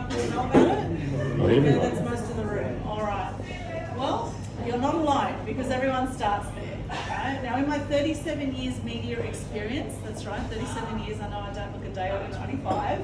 couple who know about it? Okay, that's most of the room. All right. Well, you're not alone because everyone starts there. Right? Now, in my 37 years media experience, that's right, 37 years, I know I don't look a day over 25.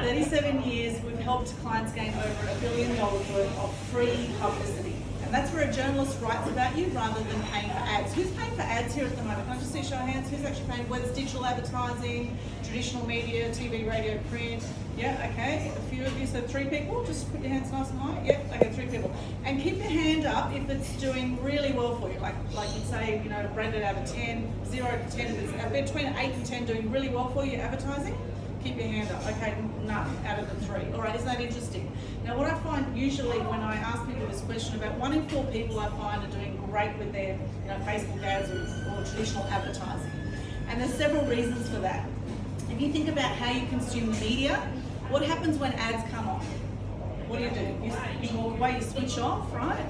37 years, we've helped clients gain over $1 billion worth of free publicity. And that's where a journalist writes about you rather than paying for ads. Who's paying for ads here at the moment? Can I just see show of hands? Who's actually paying? Whether it's digital advertising, traditional media, TV, radio, print? Yeah, okay. A few of you, so 3 people. Just put your hands nice and high. Yep, okay, 3 people. And keep your hand up if it's doing really well for you. Like you'd say, you know, rated out of 10, 0 to 10. If it's between 8 and 10 doing really well for you advertising, keep your hand up. Okay, none out of the 3. All right, isn't that interesting? Now, what I find usually when I ask people this question, about 1 in 4 people I find are doing great with their, Facebook ads or traditional advertising. And there's several reasons for that. If you think about how you consume media, what happens when ads come on? What do? You walk away, you switch off, right?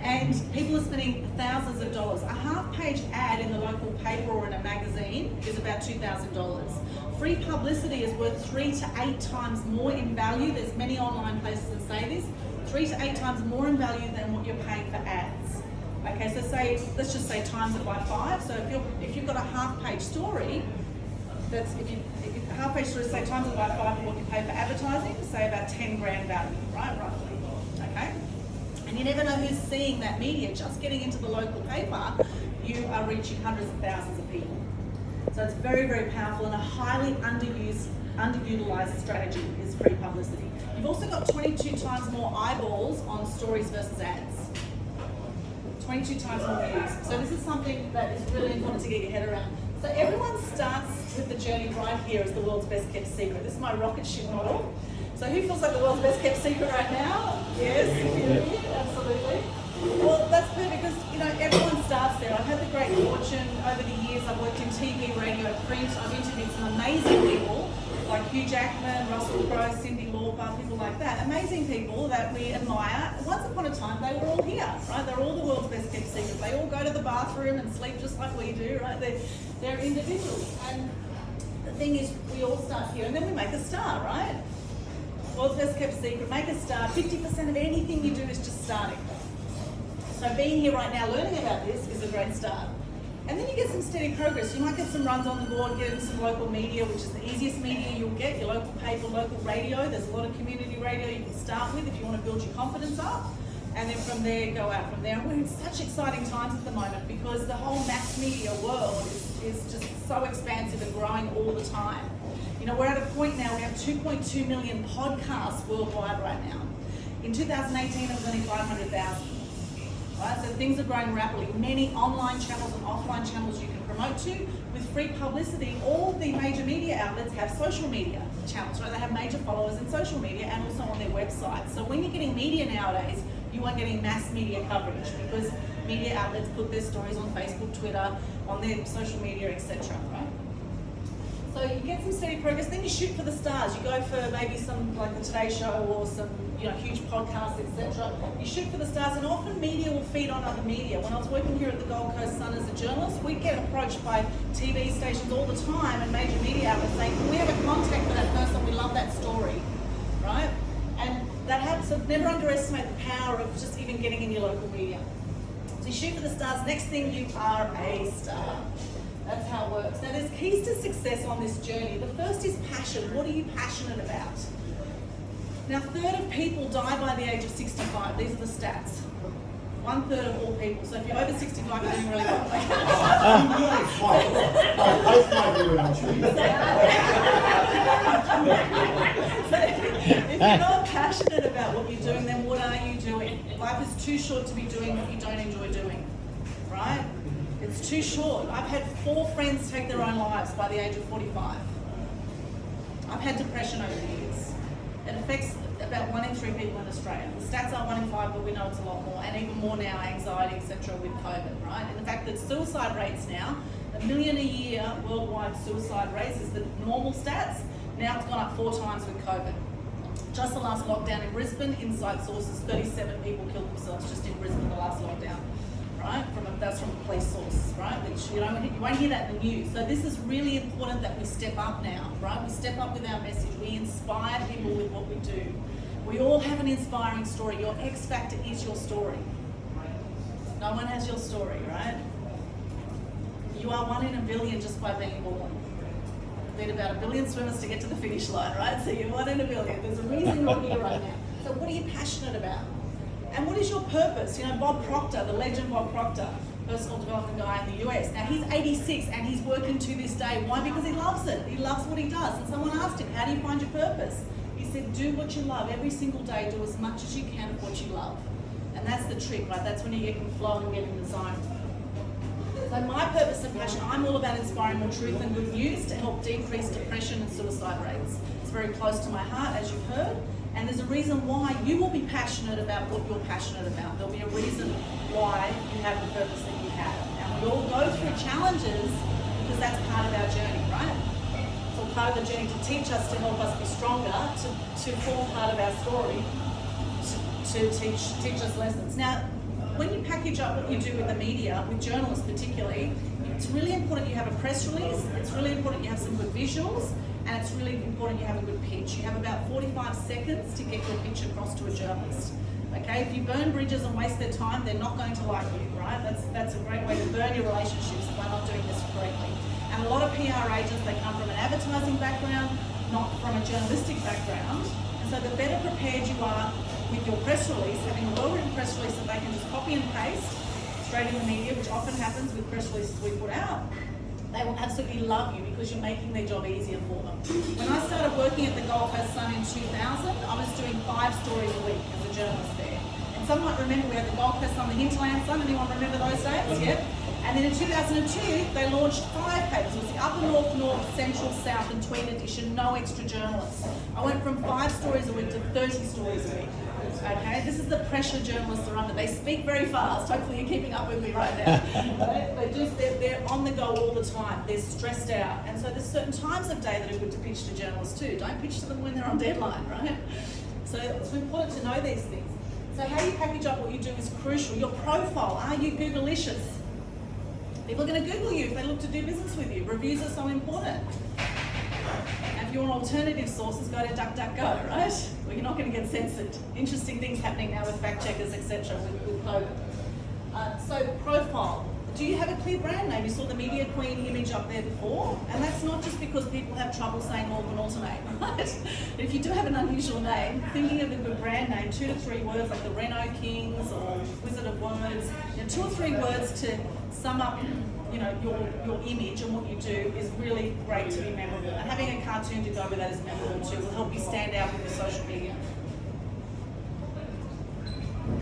And people are spending thousands of dollars. A half-page ad in the local paper or in a magazine is about $2,000. Free publicity is worth 3 to 8 times more in value. There's many online places that say this. 3 to 8 times more in value than what you're paying for ads. Okay, so let's just say times it by 5. So if you've got a half-page story, that's if a half-page story, say times it by 5 for what you pay for advertising, say about 10 grand value, right, roughly. Okay. And you never know who's seeing that media. Just getting into the local paper, you are reaching hundreds of thousands of people. So it's very, very powerful and a highly underutilized strategy is free publicity. You've also got 22 times more eyeballs on stories versus ads. 22 times more views. So this is something that is really important to get your head around. So everyone starts with the journey right here as the world's best kept secret. This is my rocket ship model. So who feels like the world's best kept secret right now? Yes, absolutely. Well, that's perfect because, everyone starts there. I've had the great fortune over the years. I've worked in TV, radio, print. I've interviewed some amazing people like Hugh Jackman, Russell Crowe, Cindy Lauper, people like that. Amazing people that we admire. Once upon a time, they were all here, right? They're all the world's best kept secret. They all go to the bathroom and sleep just like we do, right? They're individuals. And the thing is, we all start here and then we make a star, right? World's best kept secret, make a start. 50% of anything you do is just starting. So being here right now, learning about this is a great start. And then you get some steady progress. You might get some runs on the board, get some local media, which is the easiest media you'll get, your local paper, local radio. There's a lot of community radio you can start with if you want to build your confidence up. And then from there, go out from there. And we're in such exciting times at the moment because the whole mass media world is just so expansive and growing all the time. We're at a point now, we have 2.2 million podcasts worldwide right now. In 2018, it was only 500,000. Right? So things are growing rapidly. Many online channels and offline channels you can promote to. With free publicity, all the major media outlets have social media channels, right? They have major followers in social media and also on their websites. So when you're getting media nowadays, you aren't getting mass media coverage because media outlets put their stories on Facebook, Twitter, on their social media, etc. Right? So you get some steady progress, then you shoot for the stars. You go for maybe some, like the Today Show or some huge podcasts, etc. You shoot for the stars, and often media will feed on other media. When I was working here at the Gold Coast Sun as a journalist, we'd get approached by TV stations all the time and major media outlets saying, can we have a contact for that person? We love that story, right? And that happens, so never underestimate the power of just even getting in your local media. So you shoot for the stars, next thing you are a star. That's how it works. Now there's keys to success on this journey. The first is passion. What are you passionate about? Now 1/3 of people die by the age of 65. These are the stats. 1/3 of all people. So if you're over 65, you're doing really well. If you're not passionate about what you're doing, then what are you doing? Life is too short to be doing what you don't enjoy doing, right? It's too short. I've had 4 friends take their own lives by the age of 45. I've had depression over the years. It affects about 1 in 3 people in Australia. The stats are 1 in 5, but we know it's a lot more, and even more now, anxiety, etc. with COVID, right? And the fact that suicide rates now, 1 million a year worldwide suicide rates is the normal stats. Now it's gone up 4 times with COVID. Just the last lockdown in Brisbane, Insight Sources, 37 people killed themselves just in Brisbane the last lockdown. right? That's from a police source, right? Which you won't hear that in the news. So this is really important that we step up now, right? We step up with our message. We inspire people with what we do. We all have an inspiring story. Your X factor is your story. No one has your story, right? You are 1 in a billion just by being born. Need about 1 billion swimmers to get to the finish line, right? So you're 1 in a billion. There's a reason you're here right now. So what are you passionate about? And what is your purpose? You know, Bob Proctor, the legend Bob Proctor, personal development guy in the US. Now he's 86 and he's working to this day. Why? Because he loves it. He loves what he does. And someone asked him, how do you find your purpose? He said, do what you love. Every single day, do as much as you can of what you love. And that's the trick, right? That's when you get in flow and get in the zone. So my purpose and passion, I'm all about inspiring more truth and good news to help decrease depression and suicide rates. It's very close to my heart, as you've heard. And there's a reason why you will be passionate about what you're passionate about. There'll be a reason why you have the purpose that you have. And we all go through challenges because that's part of our journey, right? It's all part of the journey to teach us, to help us be stronger, to form part of our story, to teach us lessons. Now, when you package up what you do with the media, with journalists particularly, it's really important you have a press release, it's really important you have some good visuals, and it's really important you have a good pitch. You have about 45 seconds to get your pitch across to a journalist. Okay, if you burn bridges and waste their time, they're not going to like you, right? That's a great way to burn your relationships by not doing this correctly. And a lot of PR agents, they come from an advertising background, not from a journalistic background. And so the better prepared you are with your press release, having a well-written press release that they can just copy and paste straight in the media, which often happens with press releases we put out, they will absolutely love you because you're making their job easier for them. When I started working at the Gold Coast Sun in 2000, I was doing 5 stories a week as a journalist there. And some might remember we had the Gold Coast Sun, the Hinterland Sun. Anyone remember those days? Yep. And then in 2002, they launched 5 papers. It was the Upper North, North, Central, South, and Tweed edition, no extra journalists. I went from 5 stories a week to 30 stories a week. Okay, this is the pressure journalists are under. They speak very fast. Hopefully you're keeping up with me right now. They're on the go all the time. They're stressed out. And so there's certain times of day that are good to pitch to journalists too. Don't pitch to them when they're on deadline, right? So it's important to know these things. So how you package up what you do is crucial. Your profile, are you Googleicious? People are going to Google you if they look to do business with you. Reviews are so important. And if you want alternative sources, go to DuckDuckGo, right? Well, you're not going to get censored. Interesting things happening now with fact checkers, etc. with COVID. So profile. Do you have a clear brand name? You saw the Media Queen image up there before, and that's not just because people have trouble saying Aldwyn alternate, right? But if you do have an unusual name, thinking of a good brand name, 2 to 3 words like the Renault Kings or Wizard of Words, 2 or 3 words to sum up, your image and what you do is really great to be memorable. And having a cartoon to go with that is memorable too. Will help you stand out with your social media.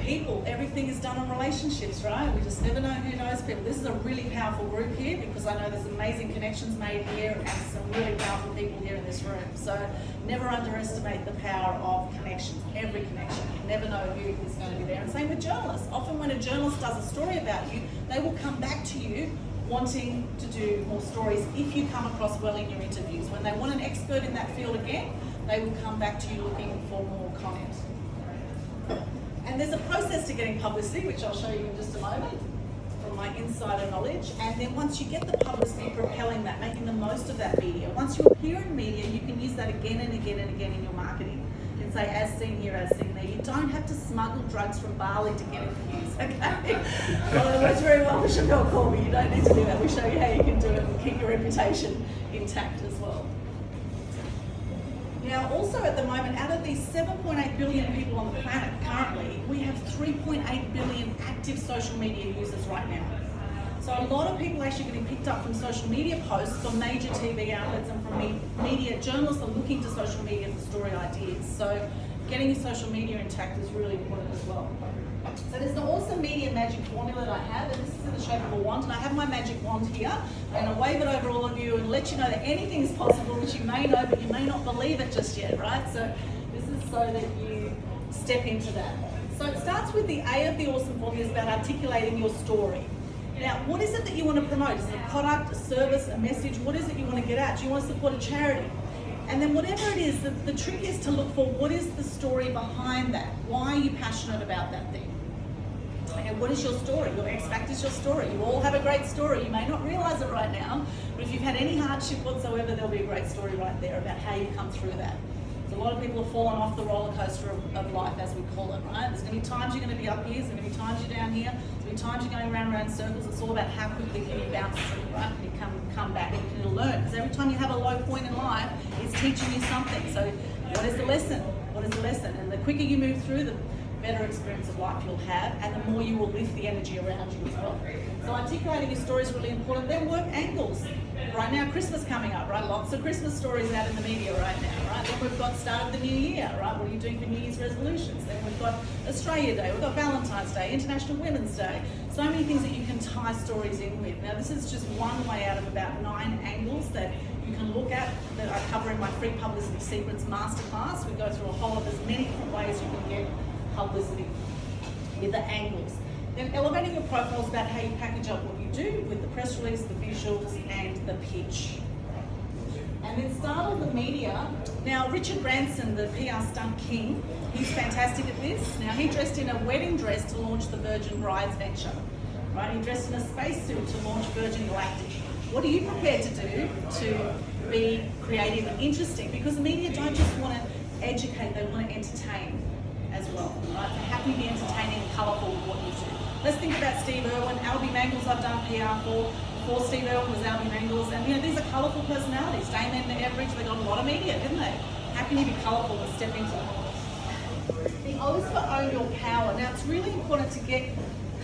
People, everything is done on relationships, right? We just never know who knows people. This is a really powerful group here because I know there's amazing connections made here and some really powerful people here in this room. So never underestimate the power of connections, every connection. You never know who is going to be there. And same with journalists. Often when a journalist does a story about you, they will come back to you wanting to do more stories if you come across well in your interviews. When they want an expert in that field again, they will come back to you looking for more comment. And there's a process to getting publicity, which I'll show you in just a moment, from my insider knowledge. And then once you get the publicity, propelling that, making the most of that media. Once you appear in media, you can use that again and again and again in your marketing. You can say, as seen here, as seen there. You don't have to smuggle drugs from Bali to get views, okay? Well, it works very well for Chappelle Colby. You don't need to do that. We show you how you can do it and keep your reputation intact as well. Now, also at the moment, out of these 7.8 billion people on the planet currently, we have 3.8 billion active social media users right now. So a lot of people are actually getting picked up from social media posts from major TV outlets and from media. Journalists are looking to social media for story ideas. So getting your social media intact is really important as well. So there's an awesome media magic formula that I have, and this is in the shape of a wand, and I have my magic wand here, and I'll wave it over all of you and let you know that anything is possible, which you may know, but you may not believe it just yet, right? So this is so that you step into that. So it starts with the A of the awesome formula, is about articulating your story. Now, what is it that you want to promote? Is it a product, a service, a message? What is it you want to get at? Do you want to support a charity? And then whatever it is, the trick is to look for what is the story behind that? Why are you passionate about that thing? And what is your story? Your X factor is your story. You all have a great story. You may not realize it right now, but if you've had any hardship whatsoever, there'll be a great story right there about how you come through that. So a lot of people have fallen off the roller coaster of life, as we call it, right? There's going to be times you're going to be up here, there's going to be times you're down here, there's going to be times you're going round in circles. It's all about how quickly can you bounce through, right? Can you come back and can you learn? Because every time you have a low point in life, it's teaching you something. So what is the lesson? What is the lesson? And the quicker you move through, the better experience of life you'll have, and the more you will lift the energy around you as well. So articulating your story is really important. Then work angles. Right now, Christmas coming up, right? Lots of Christmas stories out in the media right now, right? Then we've got start of the new year, right? What are you doing for New Year's resolutions? Then we've got Australia Day, we've got Valentine's Day, International Women's Day. So many things that you can tie stories in with. Now, this is just one way out of about 9 angles that you can look at that I cover in my free publicity secrets masterclass. We go through a whole of as many different ways you can get publicity with the angles. Then elevating your profile is about how you package up what you do with the press release, the visuals, and the pitch. And then startle the media. Now, Richard Branson, the PR stunt king, he's fantastic at this. Now, he dressed in a wedding dress to launch the Virgin Brides venture, right? He dressed in a spacesuit to launch Virgin Galactic. What are you prepared to do to be creative and interesting? Because the media don't just want to educate, they want to entertain as well, right? They're happy to be entertaining and colourful with what you do. Let's think about Steve Irwin, Albie Mangles I've done PR for. Before Steve Irwin was Albie Mangles, and these are colourful personalities. Damon and Everidge, they got a lot of media, didn't they? How can you be colourful and step into it? The O is for own your power. Now it's really important to get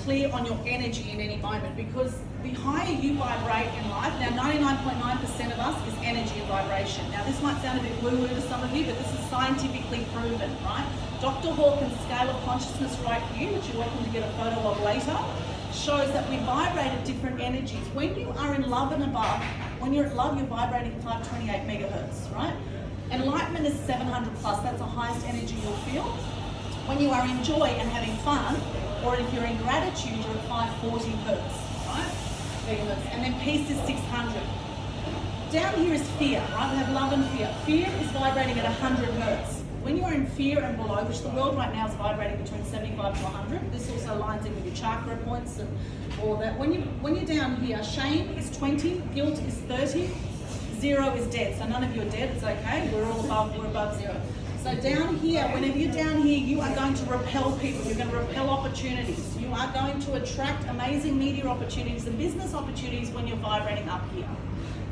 clear on your energy in any moment, because the higher you vibrate in life, now 99.9% of us is energy and vibration. Now this might sound a bit woo-woo to some of you, but this is scientifically proven, right? Dr. Hawkins' scale of consciousness right here, which you're welcome to get a photo of later, shows that we vibrate at different energies. When you are in love and above, when you're at love, you're vibrating at 528 megahertz, right? Enlightenment is 700 plus, that's the highest energy you'll feel. When you are in joy and having fun, or if you're in gratitude, you're at 540 hertz, right? Megahertz. And then peace is 600. Down here is fear, right? We have love and fear. Fear is vibrating at 100 hertz. When you're in fear and below, which the world right now is vibrating between 75 to 100, this also lines in with your chakra points and all of that. When you're down here, shame is 20, guilt is 30, 0 is dead. So none of you are dead, it's okay. We're above 0. So down here, whenever you're down here, you are going to repel people. You're going to repel opportunities. You are going to attract amazing media opportunities and business opportunities when you're vibrating up here.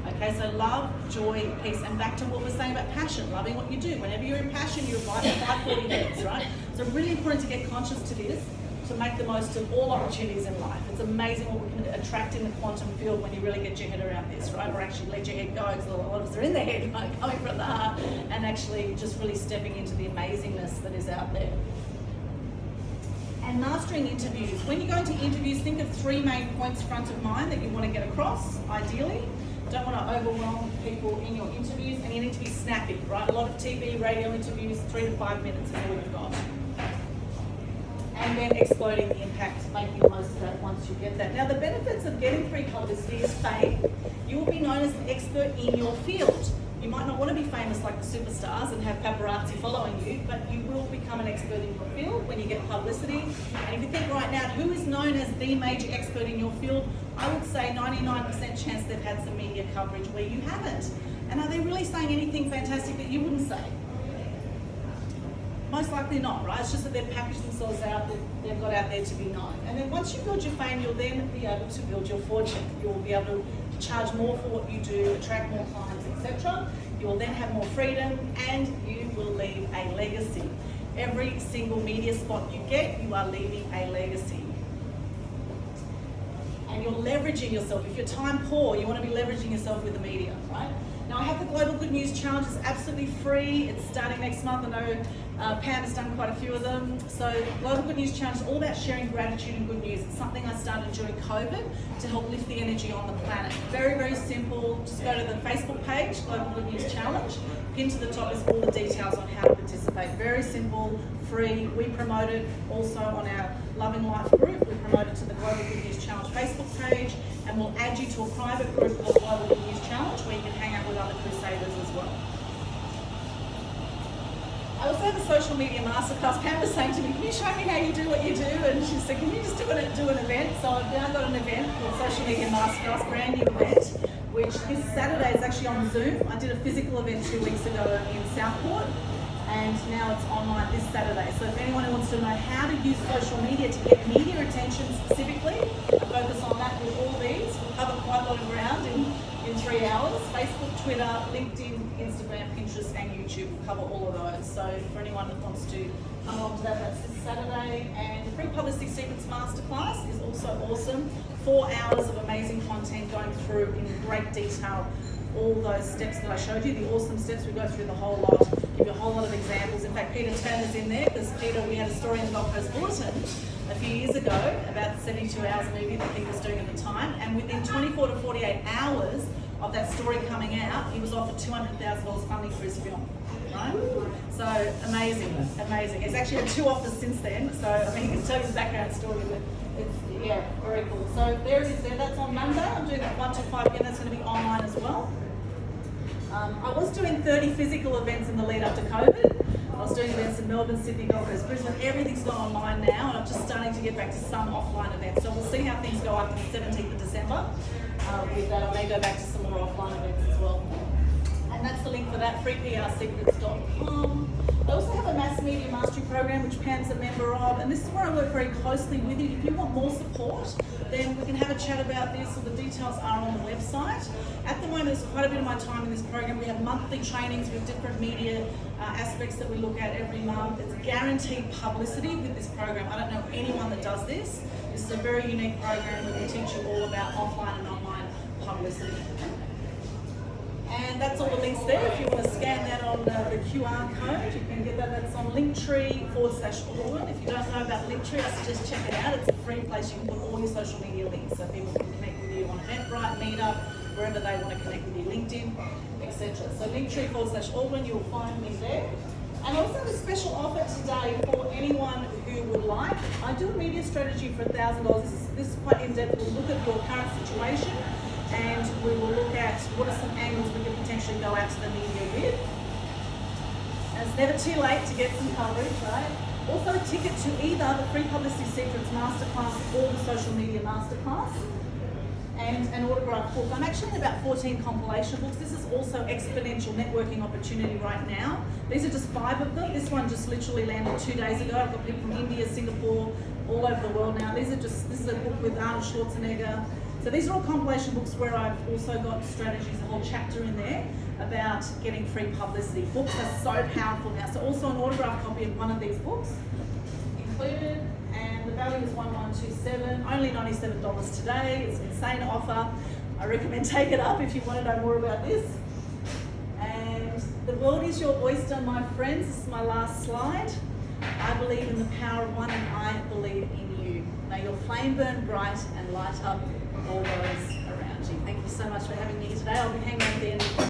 Okay, so love, joy, peace, and back to what we're saying about passion, loving what you do. Whenever you're in passion, you're at 540 hertz, right? So really important to get conscious to this, to make the most of all opportunities in life. It's amazing what we can attract in the quantum field when you really get your head around this, right? Or actually let your head go, because a lot of us are in the head, right? Coming from the heart, and actually just really stepping into the amazingness that is out there. And mastering interviews. When you go into interviews, think of 3 main points front of mind that you want to get across, ideally. Don't want to overwhelm people in your interviews, and you need to be snappy, right? A lot of TV, radio interviews, 3 to 5 minutes is all you've got. And then exploding the impact, making the most of that once you get that. Now, the benefits of getting free publicity is fame. You will be known as an expert in your field. You might not want to be famous like the superstars and have paparazzi following you, but you will become an expert in your field when you get publicity. And if you think right now, who is known as the major expert in your field? I would say 99% chance they've had some media coverage where you haven't. And are they really saying anything fantastic that you wouldn't say? Most likely not, right? It's just that they've packaged themselves out, they've got out there to be known. And then once you build your fame, you'll then be able to build your fortune. You'll be able to charge more for what you do, attract more clients, etc. You will then have more freedom, and you will leave a legacy. Every single media spot you get, you are leaving a legacy. And you're leveraging yourself. If you're time poor, you want to be leveraging yourself with the media, right? Now, I have the Global Good News Challenge. It's absolutely free. It's starting next month. I know Pam has done quite a few of them. So Global Good News Challenge is all about sharing gratitude and good news. It's something I started during COVID to help lift the energy on the planet. Very, very simple. Just go to the Facebook page, Global Good News Challenge. Pinned to the top is all the details on how to participate. Very simple, free. We promote it also on our Loving Life group. We promote it to the Global Good News Challenge Facebook page, and we'll add you to a private group called Global Good News Challenge where you can hang out with other crusaders as well. I also about the social media masterclass, Pam was saying to me, can you show me how you do what you do? And she said, can you just do an event? So I've now got an event called Social Media Masterclass, brand new event, which this Saturday is actually on Zoom. I did a physical event 2 weeks ago in Southport, and now it's online this Saturday. So if anyone wants to know how to use social media to get media attention specifically, I focus on that with all these. We'll cover quite a lot of ground in 3 hours. Facebook, Twitter, LinkedIn, Instagram, Pinterest and YouTube. We'll cover all of those. So for anyone that wants to come along to that, that's this Saturday. And the Free Publicity Secrets Masterclass is also awesome. 4 hours of amazing content going through in great detail all those steps that I showed you, the awesome steps. We go through the whole lot, give you a whole lot of examples. In fact, Peter Turner's in there because Peter, we had a story in the Gold Coast Bulletin a few years ago about the 72 Hours movie that he was doing at the time, and within 24 to 48 hours of that story coming out, he was offered $200,000 funding for his film. Right? So amazing, amazing. He's actually had 2 offers since then, so I mean, he can tell you the background story, but it's, yeah, very cool. So there it is there, that's on Monday. I'm doing that 1 to 5 again, that's going to be online as well. I was doing 30 physical events in the lead up to COVID. I was doing events in Melbourne, Sydney, Gold Coast, Brisbane. Everything's gone online now, and I'm just starting to get back to some offline events. So we'll see how things go after the 17th of December. With that, I may go back to some more offline events as well. And that's the link for that, freeprssecrets.com. I also have a mass media mastery program, which Pam's a member of, and this is where I work very closely with you. If you want more support, then we can have a chat about this, or the details are on the website. At the moment, there's quite a bit of my time in this program. We have monthly trainings with different media aspects that we look at every month. It's guaranteed publicity with this program. I don't know anyone that does this. This is a very unique program where we teach you all about offline and online publicity. And that's all the links there. If you want to scan that on the QR code, you can get that. That's on Linktree/Aldwyn. If you don't know about Linktree, I suggest check it out. It's a free place. You can put all your social media links so people can connect with you on Eventbrite, Meetup, wherever they want to connect with you, LinkedIn, etc. So Linktree/Aldwyn, you will find me there. And also a special offer today for anyone who would like. I do a media strategy for $1,000. This is quite in-depth. We'll look at your current situation, and we will look at what are some angles we could potentially go out to the media with. And it's never too late to get some coverage, right? Also a ticket to either the Free Publicity Secrets Masterclass or the Social Media Masterclass, and an autographed book. I'm actually in about 14 compilation books. This is also exponential networking opportunity right now. These are just 5 of them. This one just literally landed 2 days ago. I've got people from India, Singapore, all over the world now. This is a book with Arnold Schwarzenegger. So these are all compilation books where I've also got strategies, a whole chapter in there about getting free publicity. Books are so powerful now. So also an autographed copy of one of these books included, and the value is $1127, only $97 today. It's an insane offer. I recommend take it up if you want to know more about this. And the world is your oyster, my friends. This is my last slide. I believe in the power of one, and I believe in you. May your flame burn bright and light up all those around you. Thank you so much for having me here today. I'll be hanging